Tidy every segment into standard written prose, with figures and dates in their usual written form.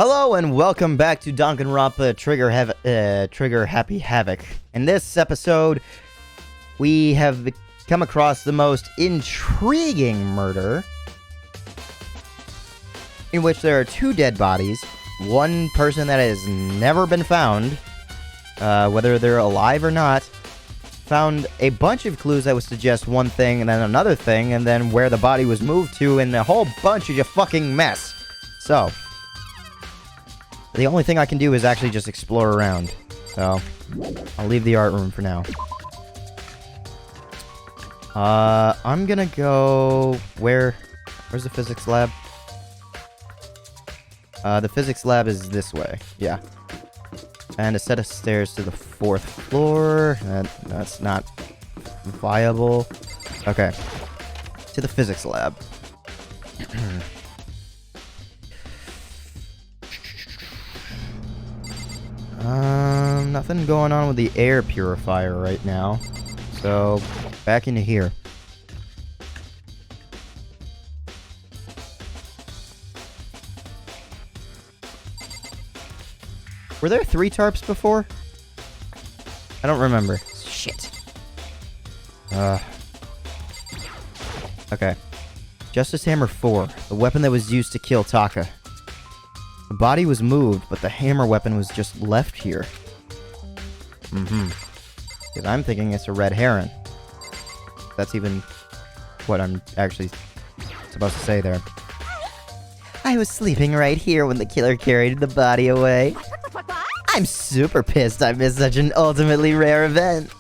Hello and welcome back to Danganronpa Trigger Happy Havoc. In this episode, we have come across the most intriguing murder, in which there are two dead bodies, one person that has never been found, whether they're alive or not, found a bunch of clues that would suggest one thing and then another thing, and then where the body was moved to, and a whole bunch of a fucking mess. So, the only thing I can do is actually just explore around. So, I'll leave the art room for now. I'm gonna go... Where's the physics lab? The physics lab is this way. Yeah. And a set of stairs to the 4th floor. That's not viable. Okay. To the physics lab. Nothing going on with the air purifier right now. So, back into here. Were there 3 tarps before? I don't remember. Shit. Okay. Justice Hammer 4. The weapon that was used to kill Taka. The body was moved, but the hammer weapon was just left here. Because I'm thinking it's a red heron. That's even what I'm actually supposed to say there. I was sleeping right here when the killer carried the body away. I'm super pissed I missed such an ultimately rare event.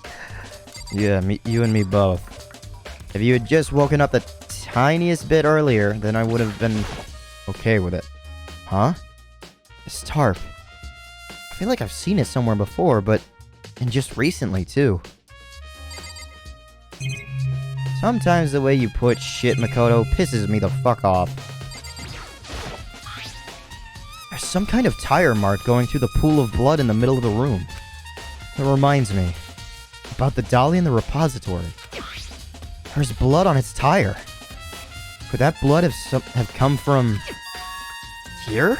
Yeah, you and me both. If you had just woken up the tiniest bit earlier, then I would have been okay with it. Huh? This tarp. I feel like I've seen it somewhere before, and just recently, too. Sometimes the way you put shit, Makoto, pisses me the fuck off. There's some kind of tire mark going through the pool of blood in the middle of the room. It reminds me about the dolly in the repository. There's blood on its tire. Could that blood have come from... here?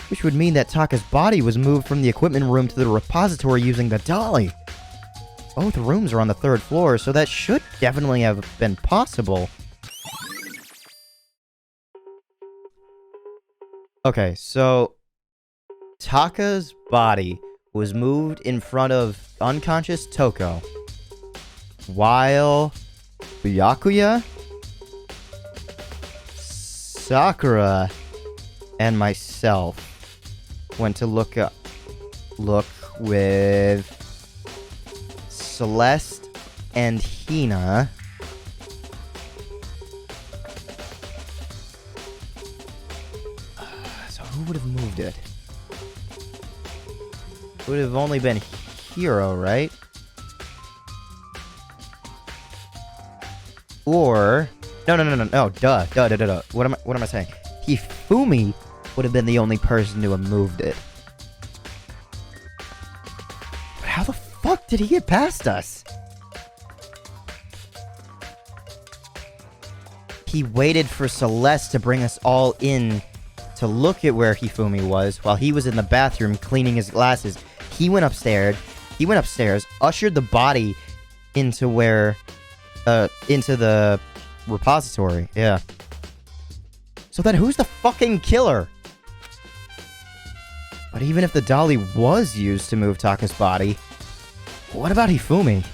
Which would mean that Taka's body was moved from the equipment room to the repository using the dolly. Both rooms are on the 3rd floor, so that should definitely have been possible. Okay, so Taka's body was moved in front of unconscious Toko, while Byakuya, Sakura, and myself went to look with Celeste and Hina. So who would have moved it? It would have only been Hiro, right? Or... No, duh. What am I saying? Hifumi would have been the only person to have moved it. But how the fuck did he get past us? He waited for Celeste to bring us all in to look at where Hifumi was while he was in the bathroom cleaning his glasses. He went upstairs, ushered the body into into the repository. Yeah. So then who's the fucking killer? But even if the dolly was used to move Taka's body, what about Hifumi?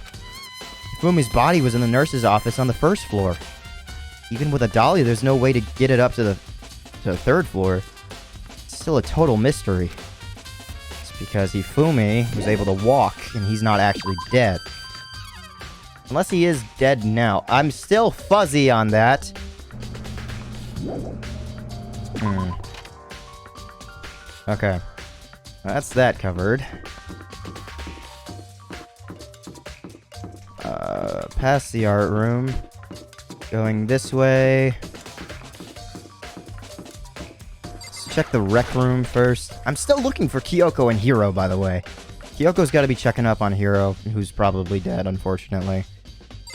Hifumi's body was in the nurse's office on the 1st floor. Even with a dolly, there's no way to get it up to the 3rd floor. It's still a total mystery. It's because Hifumi was able to walk, and he's not actually dead. Unless he is dead now. I'm still fuzzy on that. Okay. That's that covered. Past the art room. Going this way. Let's check the rec room first. I'm still looking for Kyoko and Hiro, by the way. Kyoko's got to be checking up on Hiro, who's probably dead, unfortunately.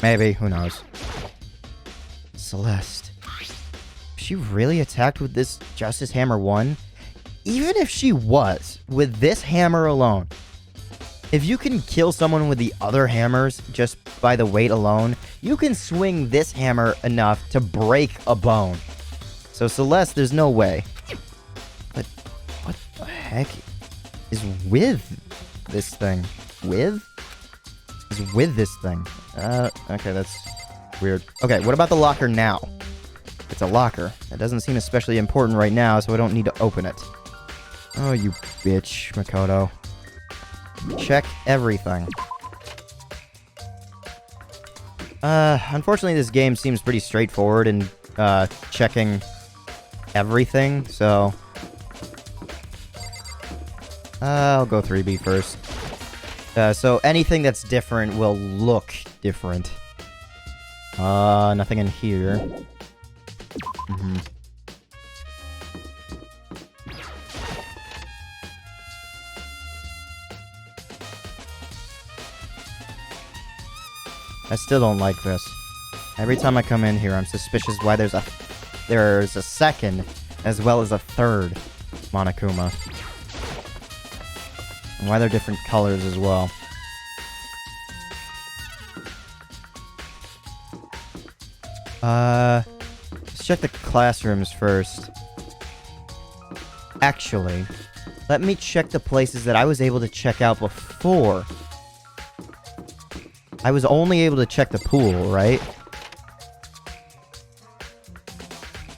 Maybe, who knows. Celeste. she really attacked with this Justice Hammer 1? Even if she was, with this hammer alone, if you can kill someone with the other hammers just by the weight alone, you can swing this hammer enough to break a bone. So Celeste, there's no way. But what the heck is with this thing? With? Is with this thing. Okay, that's weird. Okay, what about the locker now? It's a locker. That doesn't seem especially important right now, so I don't need to open it. Oh, you bitch, Makoto. Check everything. Unfortunately, this game seems pretty straightforward in, checking everything, so... I'll go 3B first. So anything that's different will look different. Nothing in here. I still don't like this. Every time I come in here, I'm suspicious why there's a second as well as a third Monokuma. And why they're different colors as well. Let's check the classrooms first. Actually, let me check the places that I was able to check out before. I was only able to check the pool, right?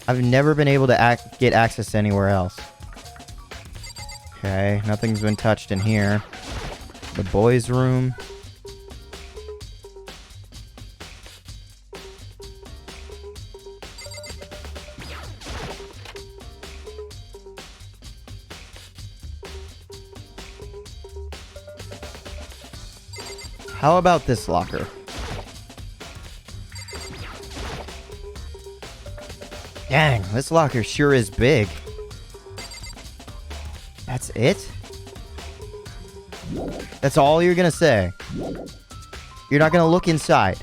I've never been able to get access to anywhere else. Okay, nothing's been touched in here. The boys' room. How about this locker? Dang, this locker sure is big. That's it? That's all you're gonna say? You're not gonna look inside?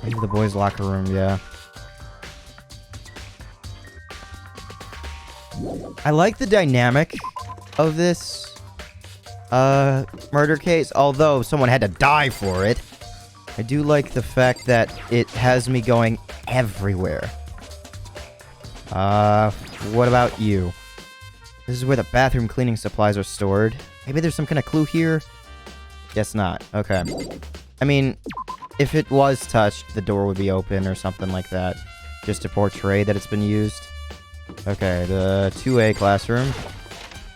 Maybe the boys' locker room, yeah. I like the dynamic of this murder case, although someone had to die for it. I do like the fact that it has me going everywhere. What about you? This is where the bathroom cleaning supplies are stored. Maybe there's some kind of clue here? Guess not. Okay. I mean, if it was touched, the door would be open or something like that. Just to portray that it's been used. Okay, the 2A classroom.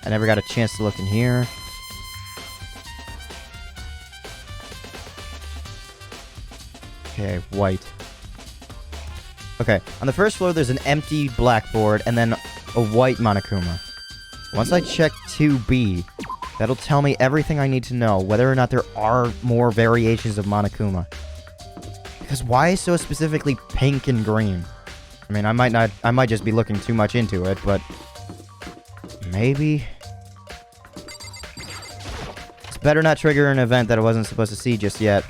I never got a chance to look in here. Okay, white. Okay, on the first floor there's an empty blackboard and then a white Monokuma. Once I check 2B, that'll tell me everything I need to know, whether or not there are more variations of Monokuma. Because why so specifically pink and green? I mean, I might just be looking too much into it, but maybe. It's better not trigger an event that I wasn't supposed to see just yet.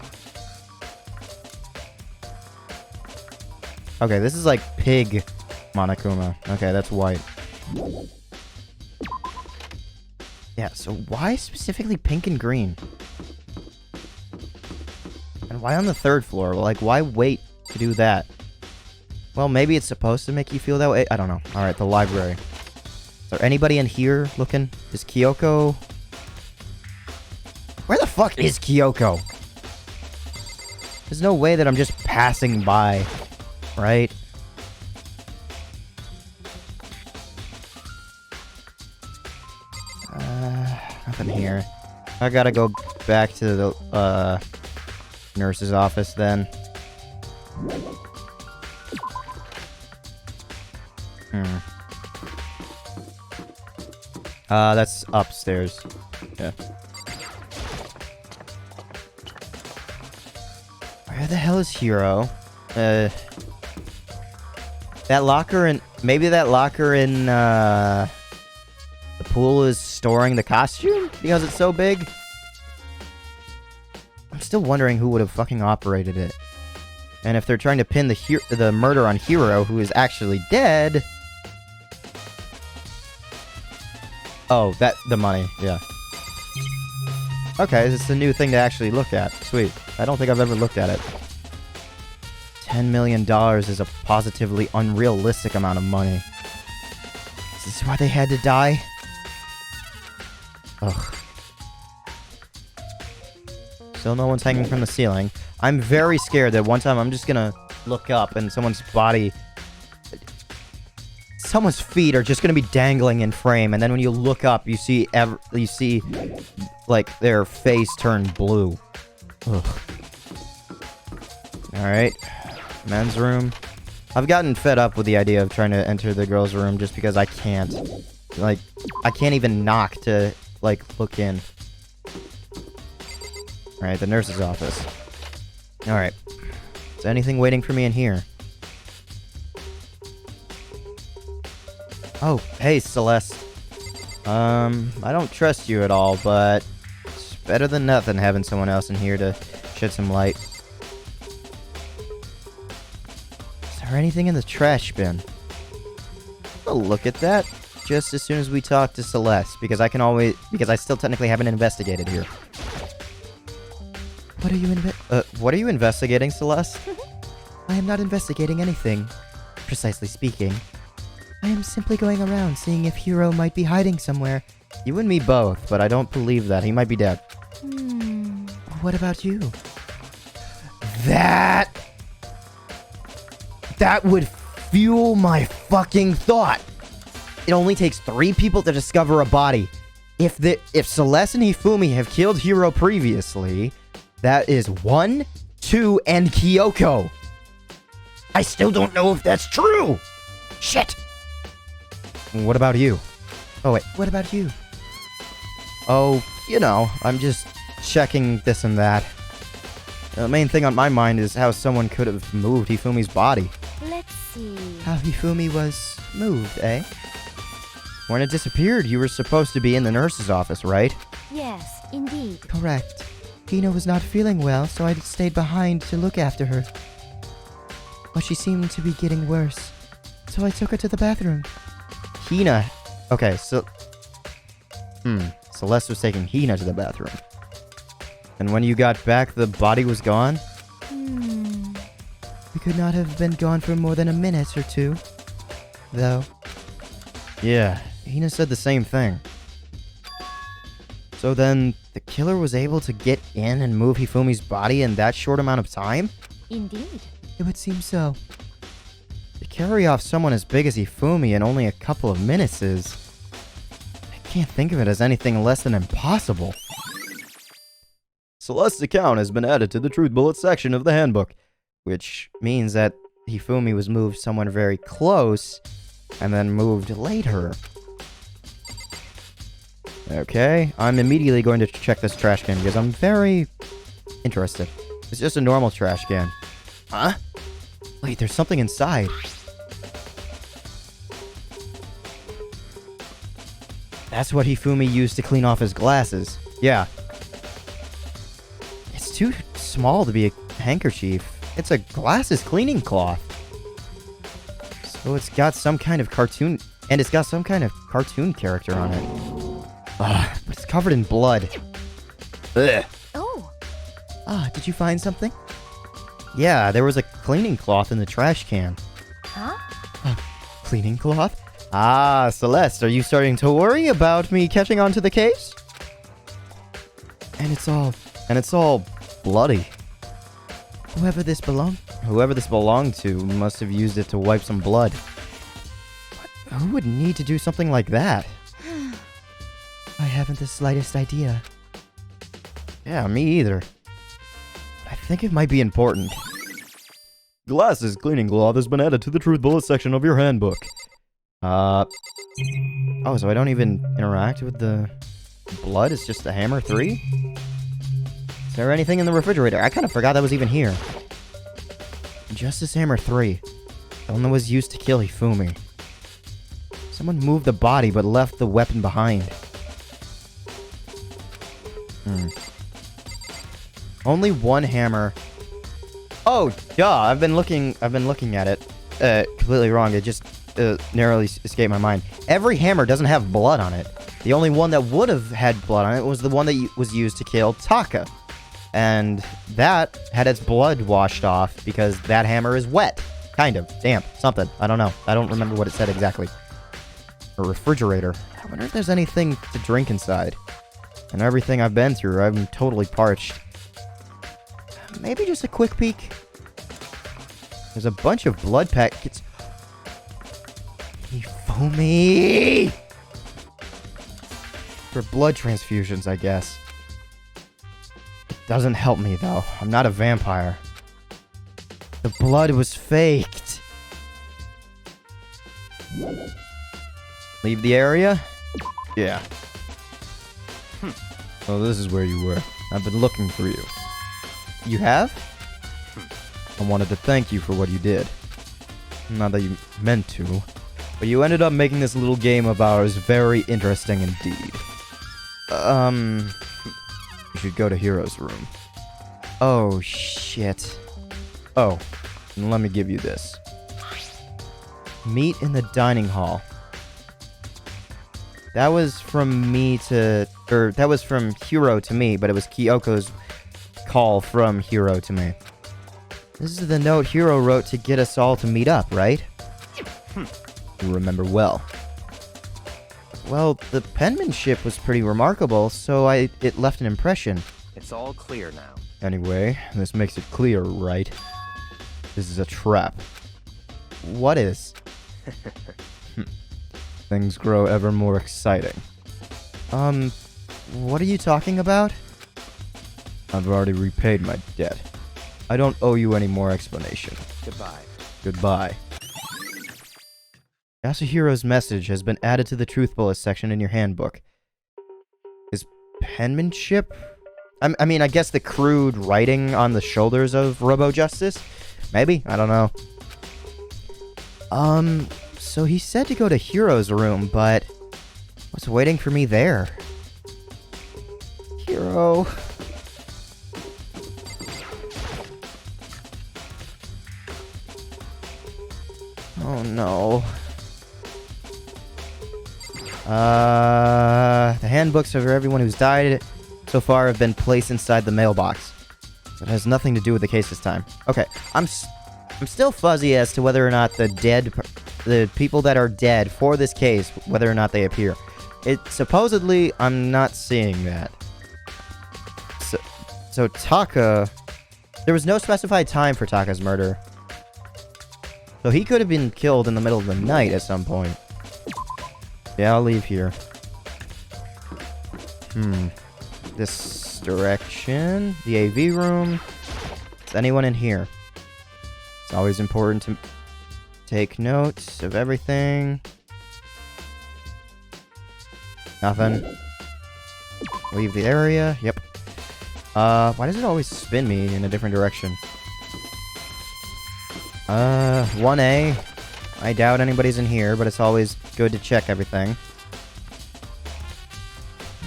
Okay, this is like pig Monokuma. Okay, that's white. Yeah, so why specifically pink and green? And why on the third floor? Like, why wait to do that? Well, maybe it's supposed to make you feel that way. I don't know. Alright, the library. Is there anybody in here looking? Is Kyoko... Where the fuck is Kyoko? There's no way that I'm just passing by. Right? Nothing here. I gotta go back to the, nurse's office then. That's upstairs. Yeah. Where the hell is Hiro? That locker in... Maybe that locker in, the pool is storing the costume? Because it's so big? I'm still wondering who would have fucking operated it. And if they're trying to pin the murder on Hiro, who is actually dead... Oh, the money, yeah. Okay, it's a new thing to actually look at. Sweet. I don't think I've ever looked at it. $10 million is a positively unrealistic amount of money. Is this why they had to die? Ugh. Still no one's hanging from the ceiling. I'm very scared that one time I'm just gonna look up and someone's body... Someone's feet are just gonna be dangling in frame, and then when you look up, you see like, their face turn blue. Ugh. Alright. Men's room. I've gotten fed up with the idea of trying to enter the girls' room just because I can't. Like, I can't even knock to, like, look in. Alright, the nurse's office. Alright. Is anything waiting for me in here? Oh, hey, Celeste. I don't trust you at all, but it's better than nothing having someone else in here to shed some light. Is there anything in the trash bin? I'll look at that just as soon as we talk to Celeste, because I still technically haven't investigated here. What are you investigating, Celeste? I am not investigating anything, precisely speaking. I am simply going around seeing if Hiro might be hiding somewhere. You and me both, but I don't believe that. He might be dead. What about you? That would fuel my fucking thought. It only takes 3 people to discover a body. If Celeste and Hifumi have killed Hiro previously, that is 1, 2, and Kyoko. I still don't know if that's true. Shit. What about you? Oh, wait. What about you? Oh, you know, I'm just checking this and that. The main thing on my mind is how someone could have moved Hifumi's body. Let's see. How Hifumi was moved, eh? When it disappeared, you were supposed to be in the nurse's office, right? Yes, indeed. Correct. Hina was not feeling well, so I stayed behind to look after her. But she seemed to be getting worse, so I took her to the bathroom. Hina. Okay, so... Celeste was taking Hina to the bathroom. And when you got back, the body was gone? We could not have been gone for more than a minute or 2, though. Yeah, Hina said the same thing. So then, the killer was able to get in and move Hifumi's body in that short amount of time? Indeed. It would seem so. To carry off someone as big as Hifumi in only a couple of minutes is... I can't think of it as anything less than impossible. Celeste's account has been added to the Truth Bullet section of the handbook, which means that Hifumi was moved somewhere very close, and then moved later. Okay, I'm immediately going to check this trash can because I'm very interested. It's just a normal trash can. Huh? Wait, there's something inside. That's what Hifumi used to clean off his glasses. Yeah. It's too small to be a handkerchief. It's a glasses cleaning cloth. So it's got some kind of cartoon... And it's got some kind of cartoon character on it. Ugh, but it's covered in blood. Ugh. Oh. Ah, did you find something? Yeah, there was a cleaning cloth in the trash can. Huh? Cleaning cloth? Ah, Celeste, are you starting to worry about me catching on to the case? And it's all bloody. Whoever this belonged to must have used it to wipe some blood. But who would need to do something like that? I haven't the slightest idea. Yeah, me either. I think it might be important. Glasses cleaning cloth has been added to the Truth Bullet section of your handbook. Oh, so I don't even interact with the blood? It's just the hammer 3? Is there anything in the refrigerator? I kind of forgot that was even here. Justice Hammer 3. The one that was used to kill Hifumi. Someone moved the body but left the weapon behind. Only one hammer. Oh, duh. I've been looking at it. Completely wrong. It just narrowly escaped my mind. Every hammer doesn't have blood on it. The only one that would have had blood on it was the one that was used to kill Taka. And that had its blood washed off because that hammer is wet. Kind of. Damp. Something. I don't know. I don't remember what it said exactly. A refrigerator. I wonder if there's anything to drink inside. And everything I've been through, I'm totally parched. Maybe just a quick peek. There's a bunch of blood packets. Foamy! For blood transfusions, I guess. It doesn't help me, though. I'm not a vampire. The blood was faked. Leave the area? Yeah. Well, this is where you were. I've been looking for you. You have? I wanted to thank you for what you did. Not that you meant to, but you ended up making this little game of ours very interesting indeed. You should go to Hiro's room. Oh, shit. Oh, and let me give you this. Meet in the dining hall. That was from me to... Or, that was from Hiro to me, but it was Kyoko's call from Hiro to me. This is the note Hiro wrote to get us all to meet up, right? You remember well. Well, the penmanship was pretty remarkable, so it left an impression. It's all clear now. Anyway, this makes it clear, right? This is a trap. What is? Things grow ever more exciting. What are you talking about? I've already repaid my debt. I don't owe you any more explanation. Goodbye. Goodbye. Yasuhiro's message has been added to the truth bullet section in your handbook. Is penmanship? I mean, I guess the crude writing on the shoulders of Robo Justice? Maybe? I don't know. So he said to go to Hiro's room, but what's waiting for me there? Hiro... Oh no. The handbooks of everyone who's died so far have been placed inside the mailbox. So it has nothing to do with the case this time. Okay, I'm still fuzzy as to whether or not the people that are dead for this case, whether or not they appear. Supposedly, I'm not seeing that. So Taka... There was no specified time for Taka's murder. So he could have been killed in the middle of the night at some point. Yeah, I'll leave here. This direction. The AV room. Is anyone in here? It's always important to take notes of everything. Nothing. Leave the area. Yep. Why does it always spin me in a different direction? 1A. I doubt anybody's in here, but it's always good to check everything.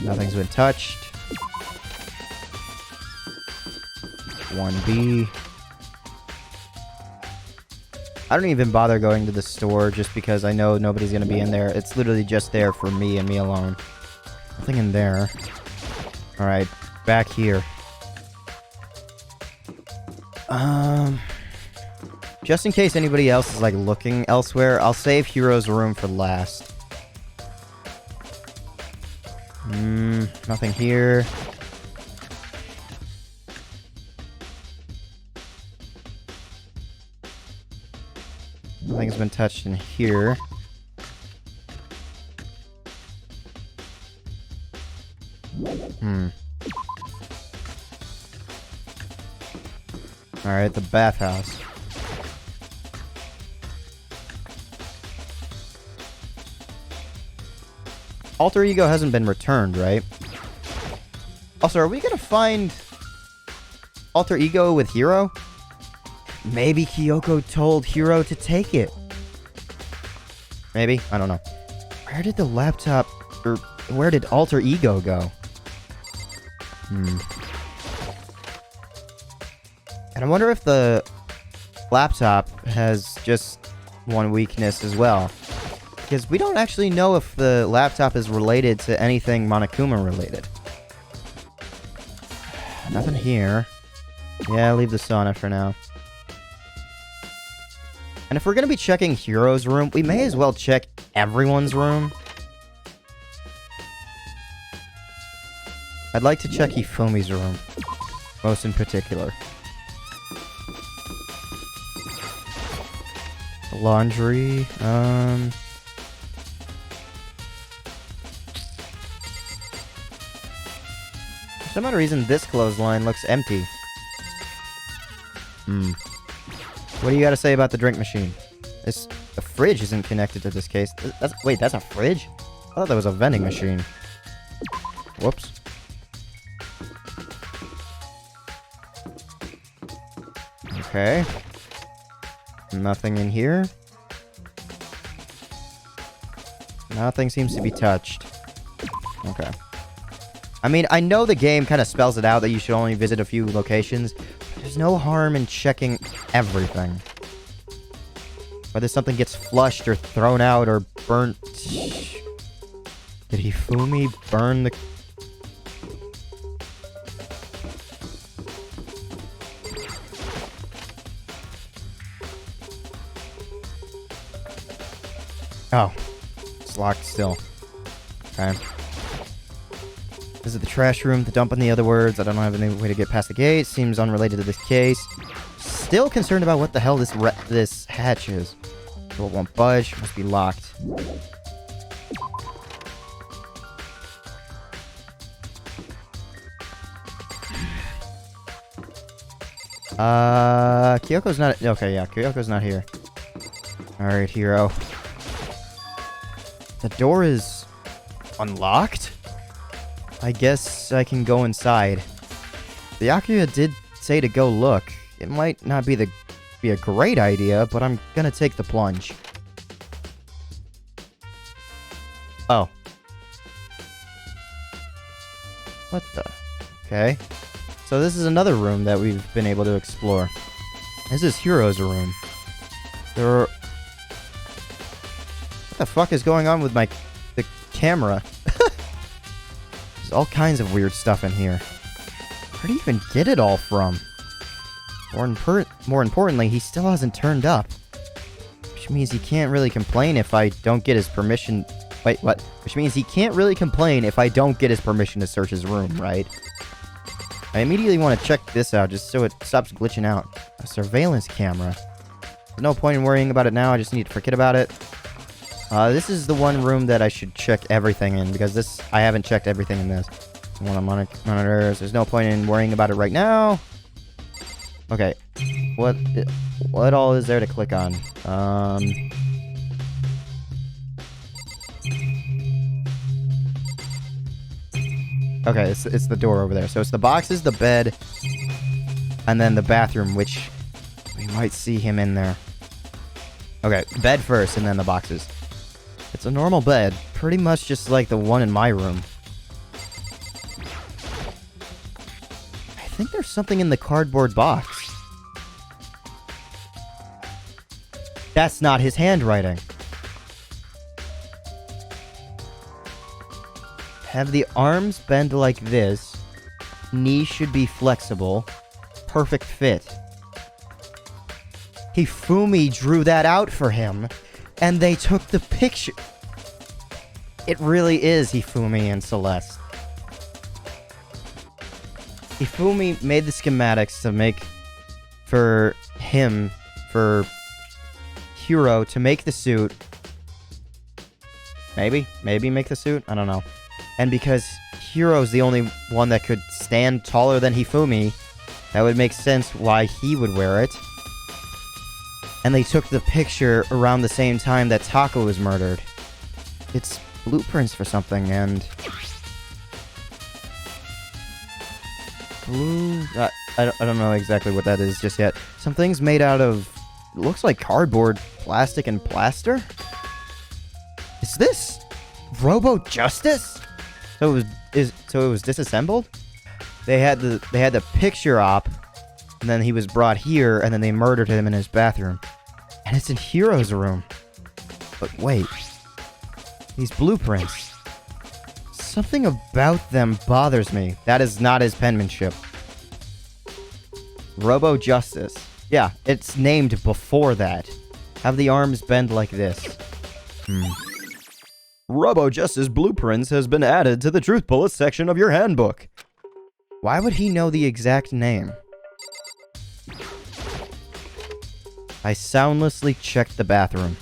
Nothing's been touched. 1B. I don't even bother going to the store just because I know nobody's gonna be in there. It's literally just there for me and me alone. Nothing in there. Alright, back here. Just in case anybody else is, like, looking elsewhere, I'll save Hiro's room for last. Nothing here. Nothing's been touched in here. Alright, the bathhouse. Alter Ego hasn't been returned, right? Also, are we gonna find Alter Ego with Hiro? Maybe Kyoko told Hiro to take it. Maybe? I don't know. Where did the laptop... or where did Alter Ego go? And I wonder if the laptop has just one weakness as well. Because we don't actually know if the laptop is related to anything Monokuma related. Nothing here. Yeah, leave the sauna for now. And if we're going to be checking Hiro's room, we may as well check everyone's room. I'd like to check Hifumi's room. Most in particular. Laundry, For some odd reason, this clothesline looks empty. What do you gotta say about the drink machine? The fridge isn't connected to this case. Wait, that's a fridge? I thought that was a vending machine. Whoops. Okay. Nothing in here. Nothing seems to be touched. Okay. I mean, I know the game kind of spells it out that you should only visit a few locations. But there's no harm in checking everything. Whether something gets flushed or thrown out or burnt. Did Hifumi burn the... Oh. It's locked still. Okay. This is the trash room, the dump in the other words. I don't have any way to get past the gate. Seems unrelated to this case. Still concerned about what the hell this hatch is. Door won't budge. Must be locked. Kyoko's not... Okay, yeah, Kyoko's not here. Alright, Hiro. The door is... unlocked? I guess I can go inside. The Yakuya did say to go look. It might not be a great idea, but I'm gonna take the plunge. Oh. What the? Okay. So this is another room that we've been able to explore. This is Hiro's room. What the fuck is going on with the camera? There's all kinds of weird stuff in here. Where do you even get it all from? More importantly, he still hasn't turned up. Which means he can't really complain if I don't get his permission... Wait, what? Which means he can't really complain if I don't get his permission to search his room, right? I immediately want to check this out just so it stops glitching out. A surveillance camera. There's no point in worrying about it now, I just need to forget about it. This is the one room that I should check everything in, because I haven't checked everything in this. One on monitors. There's no point in worrying about it right now. Okay. What all is there to click on? Okay, it's the door over there. So it's the boxes, the bed, and then the bathroom, which we might see him in there. Okay, bed first, and then the boxes. It's a normal bed, pretty much just like the one in my room. I think there's something in the cardboard box. That's not his handwriting. Have the arms bend like this. Knees should be flexible. Perfect fit. Hifumi drew that out for him, and they took the picture. It really is Hifumi and Celeste. Hifumi made the schematics to make for Hiro to make the suit. Maybe make the suit? I don't know. And because Hiro's the only one that could stand taller than Hifumi, that would make sense why he would wear it. And they took the picture around the same time that Taka was murdered. It's blueprints for something, and... I don't know exactly what that is just yet. Something's made out of... looks like cardboard, plastic, and plaster? Is this... Robo Justice? So it was disassembled? They had the picture op, And then he was brought here, and then they murdered him in his bathroom. And it's in Hiro's room. But wait. These blueprints. Something about them bothers me. That is not his penmanship. Robo Justice. Yeah, it's named before that. Have the arms bend like this. Robo Justice Blueprints has been added to the Truth Bullets section of your handbook. Why would he know the exact name? I soundlessly checked the bathroom.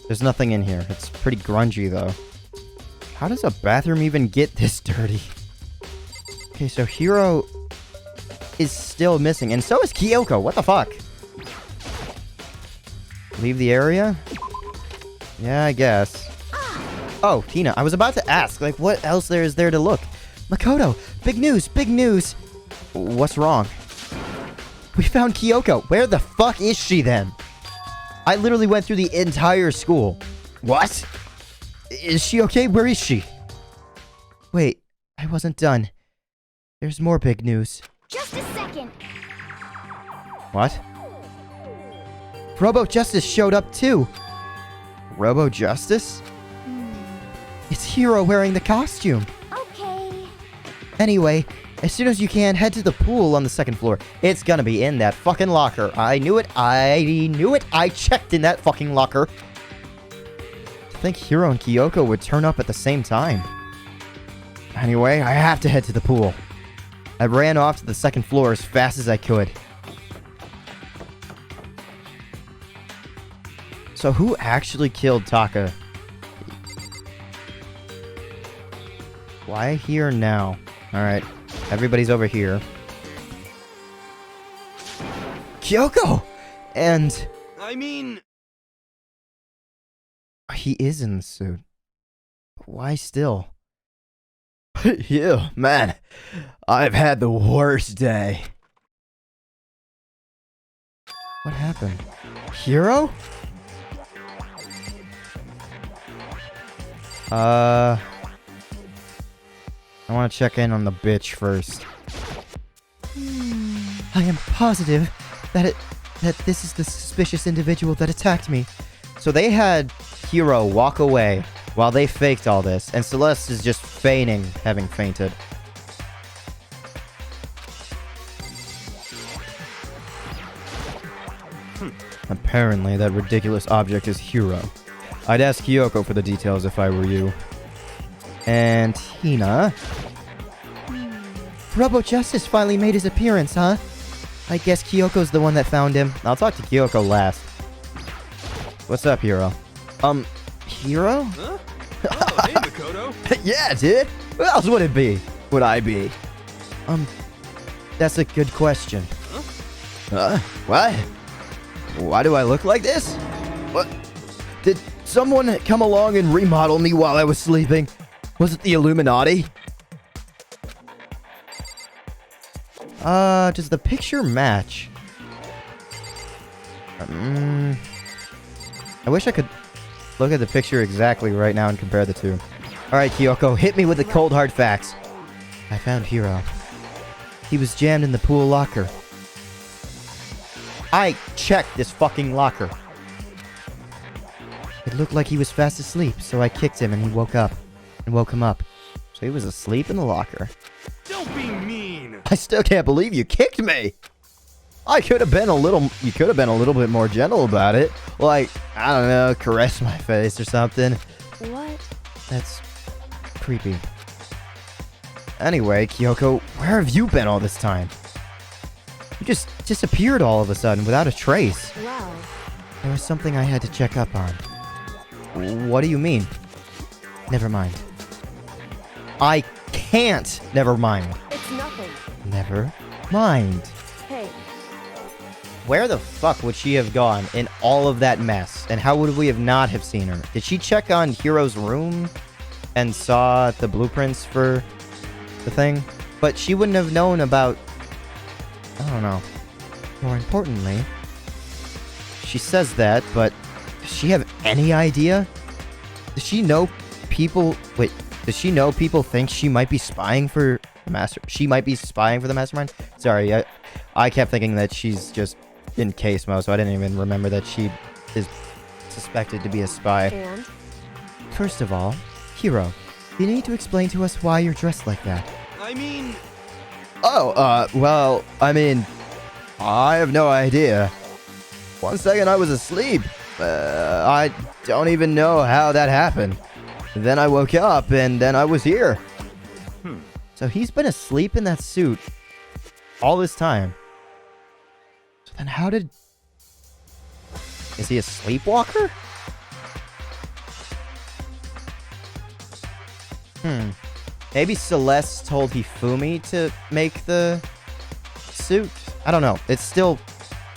There's nothing in here. It's pretty grungy, though. How does a bathroom even get this dirty? Okay, so Hiro is still missing, and so is Kyoko. What the fuck? Leave the area? Yeah, I guess. Oh, Tina, I was about to ask, like, what else is there to look? Makoto, big news, big news. What's wrong? We found Kyoko. Where the fuck is she then? I literally went through the entire school. What? Is she okay? Where is she? Wait, I wasn't done. There's more big news. Just a second. What? Robo Justice showed up too. Robo Justice? It's Hiro wearing the costume. Okay. Anyway, as soon as you can, head to the pool on the second floor. It's gonna be in that fucking locker. I knew it. I checked in that fucking locker. To think Hiro and Kyoko would turn up at the same time. Anyway, I have to head to the pool. I ran off to the second floor as fast as I could. So who actually killed Taka? Why here now? Alright, everybody's over here. Kyoko! And... I mean... he is in the suit. Why still? Yeah, man. I've had the worst day. What happened? Hiro? I want to check in on the bitch first. I am positive that this is the suspicious individual that attacked me. So they had Hiro walk away while they faked all this, and Celeste is just feigning having fainted. Apparently, that ridiculous object is Hiro. I'd ask Kyoko for the details if I were you. And Tina... Robo Justice finally made his appearance, huh? I guess Kyoko's the one that found him. I'll talk to Kyoko last. What's up, Hiro? Hiro? Huh? Oh, hey, Makoto. Yeah, dude. Who else would it be? Would I be? That's a good question. Huh? What? Why do I look like this? What? Did someone come along and remodel me while I was sleeping? Was it the Illuminati? Does the picture match? I wish I could look at the picture exactly right now and compare the two. Alright, Kyoko, hit me with the cold hard facts. I found Hiro. He was jammed in the pool locker. I checked this fucking locker. It looked like he was fast asleep, so I kicked him and he woke up. And woke him up. So he was asleep in the locker. Don't be mean. I still can't believe you kicked me. You could have been a little bit more gentle about it. Like, I don't know, caress my face or something. What? That's creepy. Anyway, Kyoko, where have you been all this time? You just disappeared all of a sudden without a trace. Well, There was something I had to check up on. What do you mean? Never mind. I can't never mind. it's nothing. Never mind. Hey, Where the fuck would she have gone in all of that mess? And how would we have not have seen her? Did she check on Hiro's room and saw the blueprints for the thing? But she wouldn't have known about... I don't know. More importantly, she says that, but does she have any idea? Does she know people... Wait, does she know people think she might be spying for the master... She might be spying for the mastermind? Sorry, I kept thinking that she's just in case mode, so I didn't even remember that she is suspected to be a spy. And? First of all, Hiro, you need to explain to us why you're dressed like that. I mean, Well, I mean, I have no idea. One second I was asleep. I don't even know how that happened. Then I woke up, and then I was here. So he's been asleep in that suit all this time. So then how did... Is he a sleepwalker? Maybe Celeste told Hifumi to make the suit? I don't know. It's still...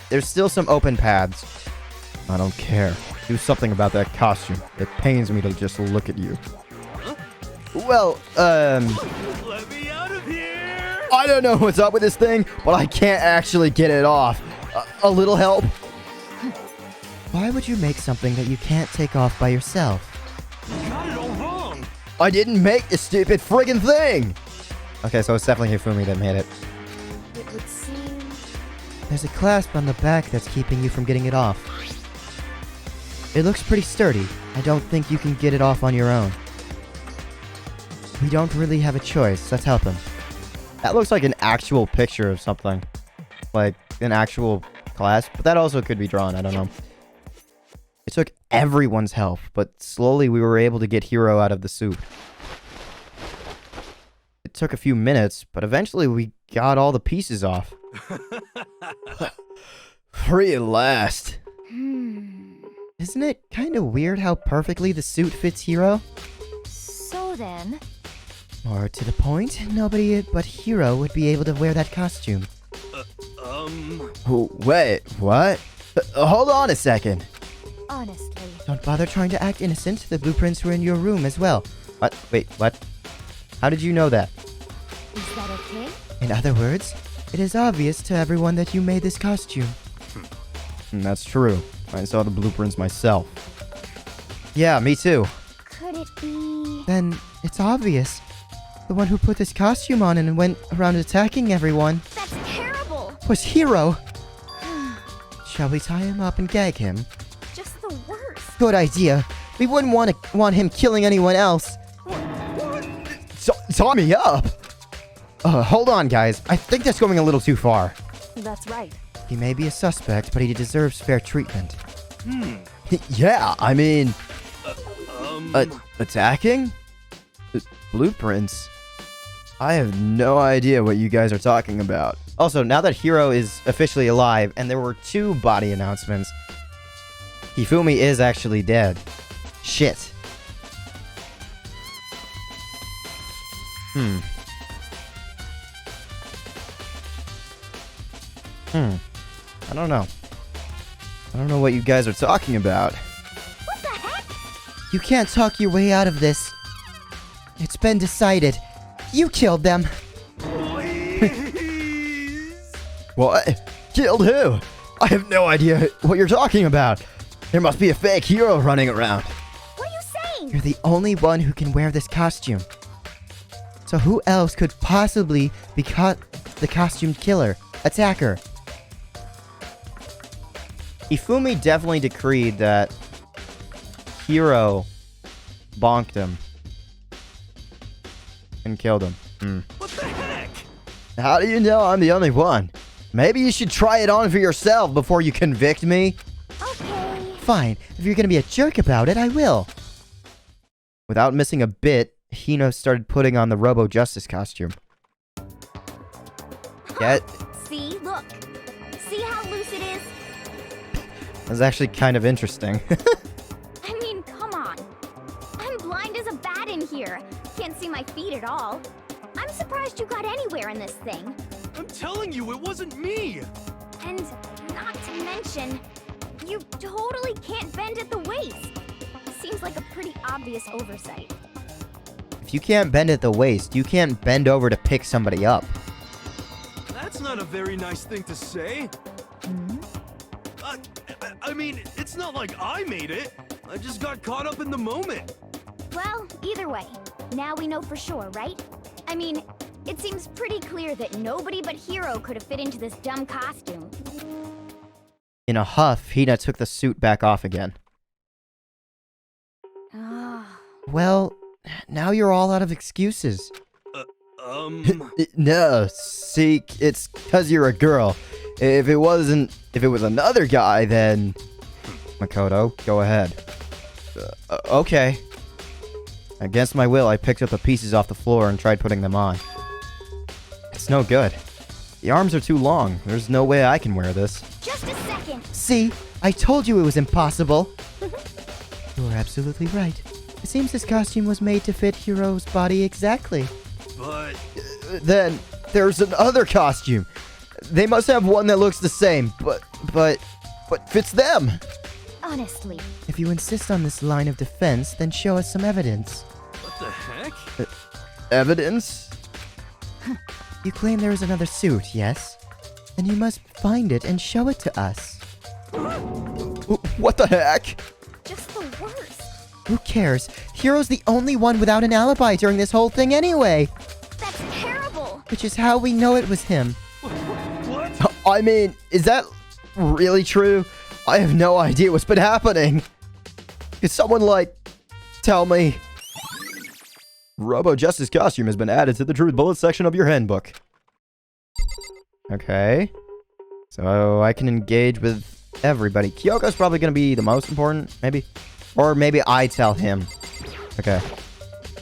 There's still some open paths. I don't care. Do something about that costume. It pains me to just look at you. Well, let me out of here! I don't know what's up with this thing, but I can't actually get it off. A little help? Why would you make something that you can't take off by yourself? You got it all wrong! I didn't make the stupid friggin' thing! Okay, so it's definitely Hifumi that made it. It would seem... There's a clasp on the back that's keeping you from getting it off. It looks pretty sturdy. I don't think you can get it off on your own. We don't really have a choice. Let's help him. That looks like an actual picture of something. Like, an actual clasp. But that also could be drawn. I don't know. It took everyone's help, but slowly we were able to get Hiro out of the suit. It took a few minutes, but eventually we got all the pieces off. Free at last. Isn't it kind of weird how perfectly the suit fits Hiro? So then... More to the point, nobody but Hiro would be able to wear that costume. Wait, what? Hold on a second. Honestly... Don't bother trying to act innocent. The blueprints were in your room as well. What? Wait, what? How did you know that? Is that okay? In other words, it is obvious to everyone that you made this costume. That's true. I saw the blueprints myself. Yeah, me too. Could it be... Then it's obvious. The one who put this costume on and went around attacking everyone That's terrible! was Hiro. Shall we tie him up and gag him? Just the worst. Good idea. We wouldn't want him killing anyone else. Tie me up? Hold on, guys. I think that's going a little too far. That's right. He may be a suspect, but he deserves fair treatment. Yeah, I mean... attacking? Blueprints? I have no idea what you guys are talking about. Also, now that Hiro is officially alive, and there were 2 body announcements, Hifumi is actually dead. Shit. I don't know. I don't know what you guys are talking about. What the heck? You can't talk your way out of this. It's been decided. You killed them. Please! What? Killed who? I have no idea what you're talking about. There must be a fake hero running around. What are you saying? You're the only one who can wear this costume. So who else could possibly be the costumed killer, attacker? Ifumi definitely decreed that Hiro bonked him and killed him. What the heck? How do you know I'm the only one? Maybe you should try it on for yourself before you convict me. Okay. Fine, if you're gonna be a jerk about it, I will. Without missing a bit, Hino started putting on the Robo Justice costume. Get? See? Look. See how loose it is? That's actually kind of interesting. I mean, come on. I'm blind as a bat in here. Can't see my feet at all. I'm surprised you got anywhere in this thing. I'm telling you, it wasn't me! And not to mention, you totally can't bend at the waist. Seems like a pretty obvious oversight. If you can't bend at the waist, you can't bend over to pick somebody up. That's not a very nice thing to say. I mean, it's not like I made it. I just got caught up in the moment. Well, either way, now we know for sure, right? I mean, It seems pretty clear that nobody but Hiro could have fit into this dumb costume. In a huff, Hina took the suit back off again. Well, now you're all out of excuses. No, see, it's because you're a girl. If it was another guy, then... Makoto, go ahead. Okay. Against my will, I picked up the pieces off the floor and tried putting them on. It's no good. The arms are too long. There's no way I can wear this. Just a second. See? I told you it was impossible. You were absolutely right. It seems this costume was made to fit Hiro's body exactly. But... Then, there's another costume. They must have one that looks the same, but fits them. Honestly. If you insist on this line of defense, then show us some evidence. what the heck? Evidence? You claim there is another suit, yes? Then you must find it and show it to us. What the heck? Just the worst. Who cares? Hiro's the only one without an alibi during this whole thing anyway. That's terrible. Which is how we know it was him. What? I mean, is that really true? I have no idea what's been happening. Could someone, tell me? Robo Justice costume has been added to the Truth Bullet section of your handbook. Okay. So I can engage with everybody. Kyoko's probably going to be the most important, maybe? Or maybe I tell him. Okay.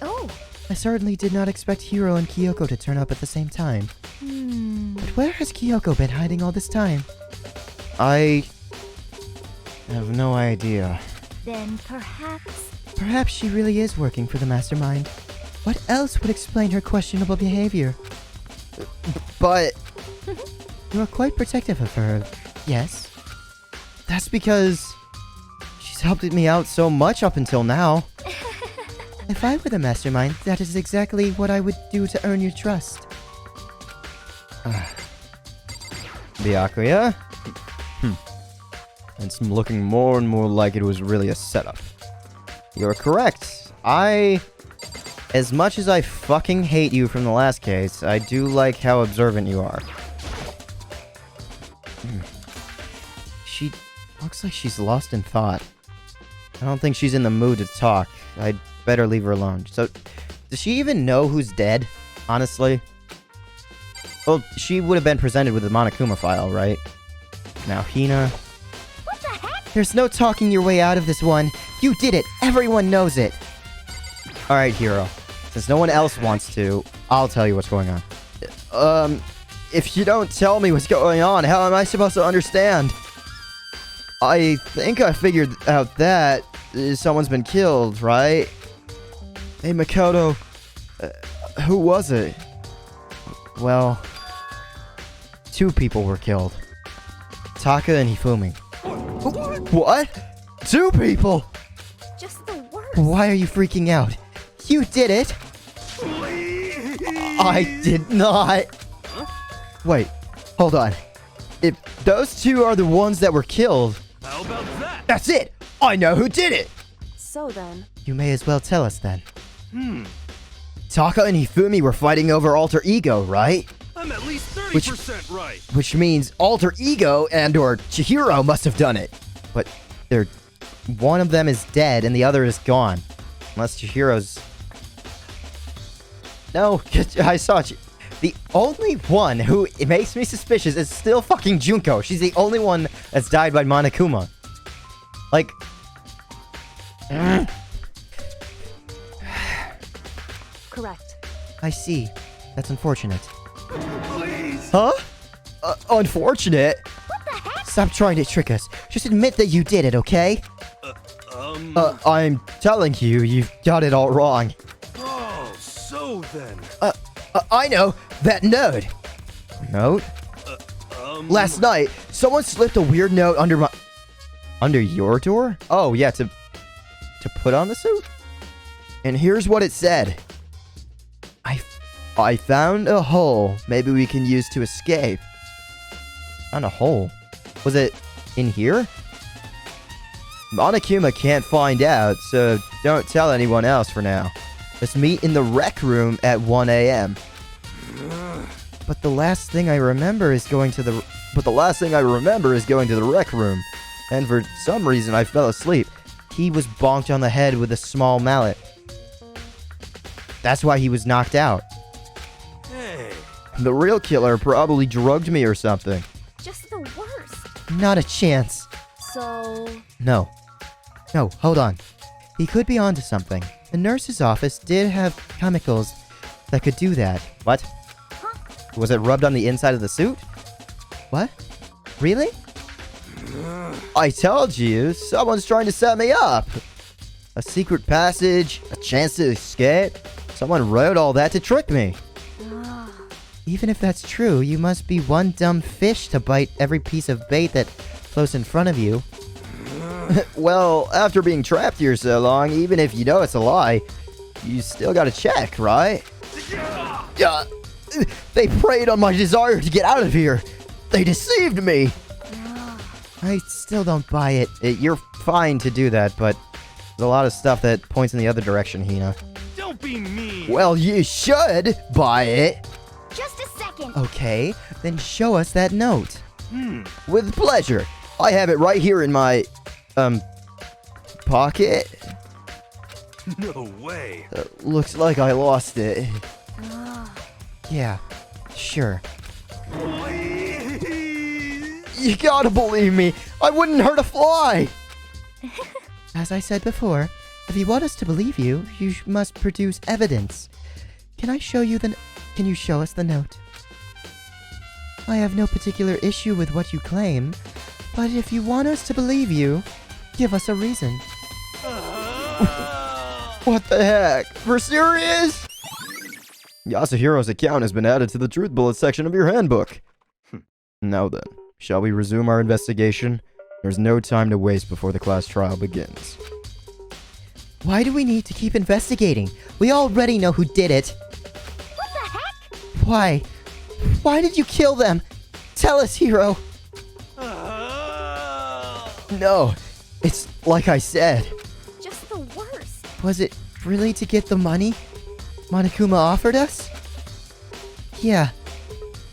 Oh. I certainly did not expect Hiro and Kyoko to turn up at the same time. But where has Kyoko been hiding all this time? I have no idea. Then perhaps... Perhaps she really is working for the Mastermind. What else would explain her questionable behavior? But... You are quite protective of her, yes? That's because... she's helped me out so much up until now. If I were the Mastermind, that is exactly what I would do to earn your trust. Byakuya? It's looking more and more like it was really a setup. You're correct. As much as I fucking hate you from the last case, I do like how observant you are. She looks like she's lost in thought. I don't think she's in the mood to talk. I'd better leave her alone. So, does she even know who's dead? Honestly? Well, she would have been presented with the Monokuma file, right? Now, Hina... What the heck? There's no talking your way out of this one. You did it. Everyone knows it. Alright, Hiro. Since no one else wants to, I'll tell you what's going on. If you don't tell me what's going on, how am I supposed to understand? I think I figured out that someone's been killed, right? Hey, Makoto. Who was it? Well, 2 people were killed. Taka and Hifumi. What? 2 people? Just the worst. Why are you freaking out? You did it! Please. I did not! Wait, hold on. If those 2 are the ones that were killed... How about that? That's it! I know who did it! So then... You may as well tell us then. Taka and Hifumi were fighting over Alter Ego, right? I'm at least 30% right. Which means Alter Ego and/or Chihiro must have done it. But one of them is dead and the other is gone. Unless Chihiro's... No, I saw it. The only one who it makes me suspicious is still fucking Junko. She's the only one that's died by Monokuma. Like... Correct. I see. That's unfortunate. Please. Huh? Unfortunate? What the heck? Stop trying to trick us. Just admit that you did it, okay? I'm telling you, you've got it all wrong. Oh, so then. I know. That note. Note? Last night, someone slipped a weird note under your door? Oh, yeah, to put on the suit? And here's what it said. I found a hole maybe we can use to escape. Found a hole? Was it in here? Monokuma can't find out, so don't tell anyone else for now. Let's meet in the rec room at 1 a.m. But the last thing I remember is going to the rec room. And for some reason, I fell asleep. He was bonked on the head with a small mallet. That's why he was knocked out. Hey. The real killer probably drugged me or something. Just the worst. Not a chance. So... No, hold on. He could be onto something. The nurse's office did have chemicals that could do that. What? Huh? Was it rubbed on the inside of the suit? What? Really? I told you, someone's trying to set me up. A secret passage, a chance to escape. Someone wrote all that to trick me. Even if that's true, you must be one dumb fish to bite every piece of bait that floats in front of you. Well, after being trapped here so long, even if you know it's a lie, you still gotta check, right? Yeah. They preyed on my desire to get out of here. They deceived me. I still don't buy it. You're fine to do that, but there's a lot of stuff that points in the other direction, Hina. Don't be mean. Well, you should buy it. Just a second. Okay, then show us that note. With pleasure. I have it right here in my, pocket. No way. Looks like I lost it. Yeah, sure. Please. You gotta believe me. I wouldn't hurt a fly. As I said before, if you want us to believe you, you must produce evidence. Can you show us the note? I have no particular issue with what you claim, but if you want us to believe you, give us a reason. What the heck? For serious? Yasuhiro's account has been added to the truth bullet section of your handbook. Now then, shall we resume our investigation? There's no time to waste before the class trial begins. Why do we need to keep investigating? We already know who did it. What the heck? Why? Why did you kill them? Tell us, Hiro. No, it's like I said. Just the worst. Was it really to get the money Monokuma offered us? Yeah,